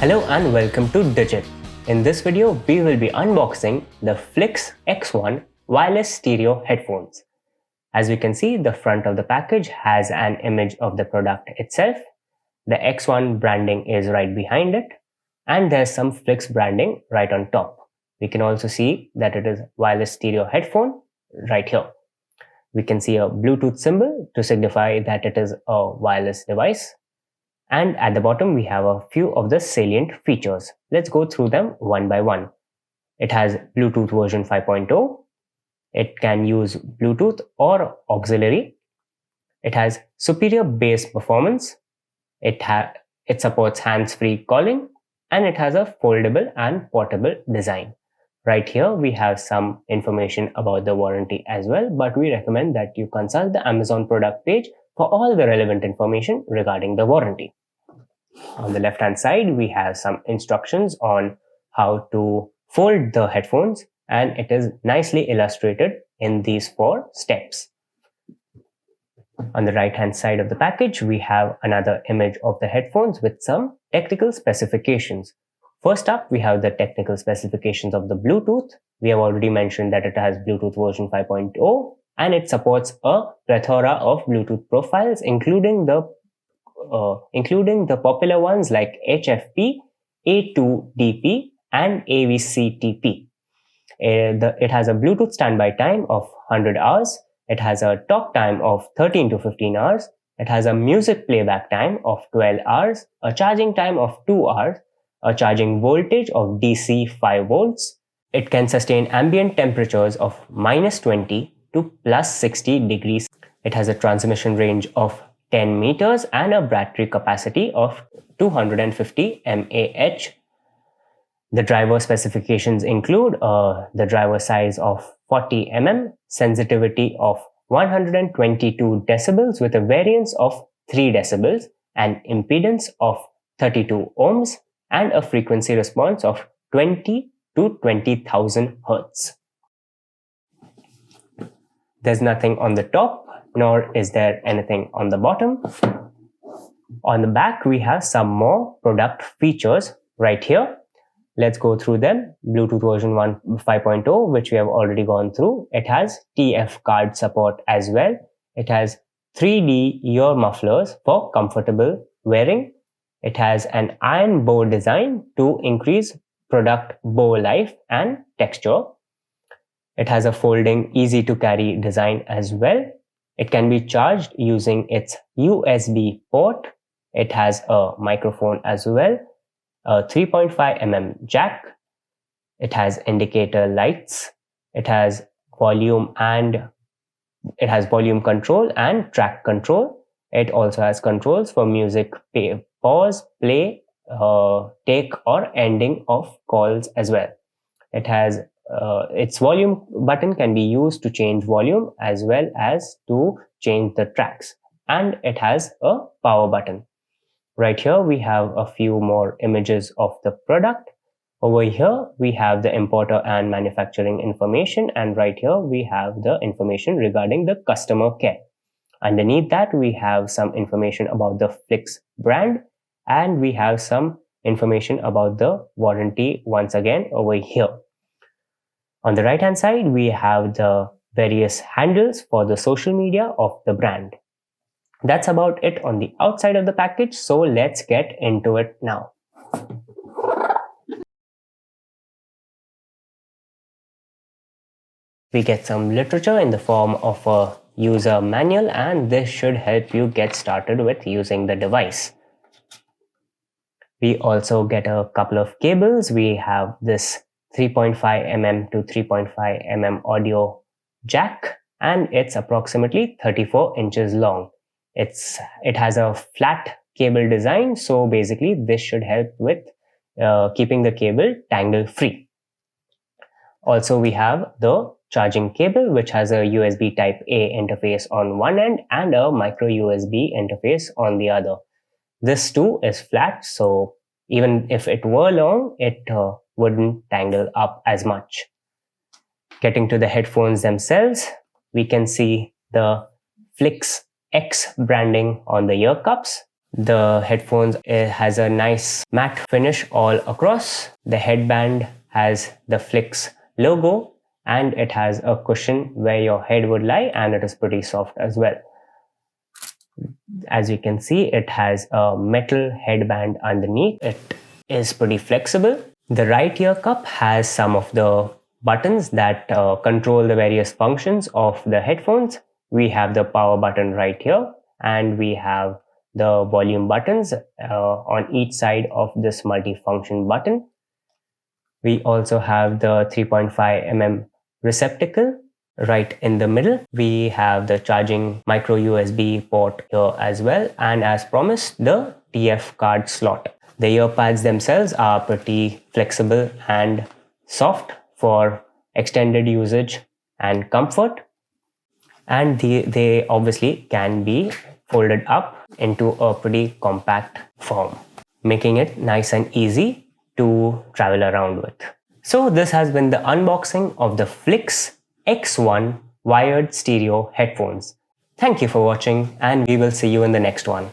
Hello and welcome to Digit. In this video, we will be unboxing the FLiX X1 wireless stereo headphones. As we can see, the front of the package has an image of the product itself. The X1 branding is right behind it, and there's some FLiX branding right on top. We can also see that it is wireless stereo headphone right here. We can see a Bluetooth symbol to signify that it is a wireless device. And at the bottom, we have a few of the salient features. Let's go through them one by one. It has Bluetooth version 5.0. It can use Bluetooth or auxiliary. It has superior bass performance. It supports hands-free calling, and it has a foldable and portable design. Right here, we have some information about the warranty as well, but we recommend that you consult the Amazon product page for all the relevant information regarding the warranty. On the left hand side, we have some instructions on how to fold the headphones, and it is nicely illustrated in these 4 steps. On the right hand side of the package, we have another image of the headphones with some technical specifications. First up, we have the technical specifications of the Bluetooth. We have already mentioned that it has Bluetooth version 5.0, and it supports a plethora of Bluetooth profiles, including the popular ones like HFP, A2DP, and AVCTP. It has a Bluetooth standby time of 100 hours. It has a talk time of 13 to 15 hours. It has a music playback time of 12 hours, a charging time of 2 hours, a charging voltage of DC 5 volts. It can sustain ambient temperatures of -20 to +60 degrees. It has a transmission range of 10 meters and a battery capacity of 250 mAh. The driver specifications include the driver size of 40 mm, sensitivity of 122 decibels with a variance of 3 decibels, an impedance of 32 ohms, and a frequency response of 20 to 20,000 Hz. There's nothing on the top, nor is there anything on the bottom. On the back, we have some more product features right here. Let's go through them. Bluetooth version 5.0, which we have already gone through. It has TF card support as well. It has 3D ear mufflers for comfortable wearing. It has an iron bow design to increase product bow life and texture. It has a folding, easy to carry design as well. It can be charged using its USB port. It has a microphone as well, a 3.5 mm jack. It has indicator lights. It has volume control and track control. It also has controls for music pause, play, take or ending of calls as well. It has its volume button can be used to change volume as well as to change the tracks, and it has a power button. Right here we have a few more images of the product. Over here we have the importer and manufacturing information, and right here we have the information regarding the customer care. Underneath that we have some information about the FLiX brand, and we have some information about the warranty once again over here. On the right hand side, we have the various handles for the social media of the brand. That's about it on the outside of the package, so let's get into it now. We get some literature in the form of a user manual, and this should help you get started with using the device. We also get a couple of cables. We have this 3.5 mm to 3.5 mm audio jack, and it's approximately 34 inches long. It has a flat cable design, so basically this should help with keeping the cable tangle free. Also, we have the charging cable, which has a USB type A interface on one end and a micro USB interface on the other. This too is flat, so even if it were long, it wouldn't tangle up as much. Getting to the headphones themselves, we can see the FLiX X branding on the ear cups. The headphones has a nice matte finish all across. The headband has the FLiX logo and it has a cushion where your head would lie, and it is pretty soft as well. As you can see, it has a metal headband underneath. It is pretty flexible. The right ear cup has some of the buttons that control the various functions of the headphones. We have the power button right here, and we have the volume buttons on each side of this multi-function button. We also have the 3.5 mm receptacle right in the middle. We have the charging micro USB port here as well, and as promised, the TF card slot. The earpads themselves are pretty flexible and soft for extended usage and comfort, and they obviously can be folded up into a pretty compact form, making it nice and easy to travel around with. So this has been the unboxing of the FLiX X1 wired stereo headphones. Thank you for watching, and we will see you in the next one.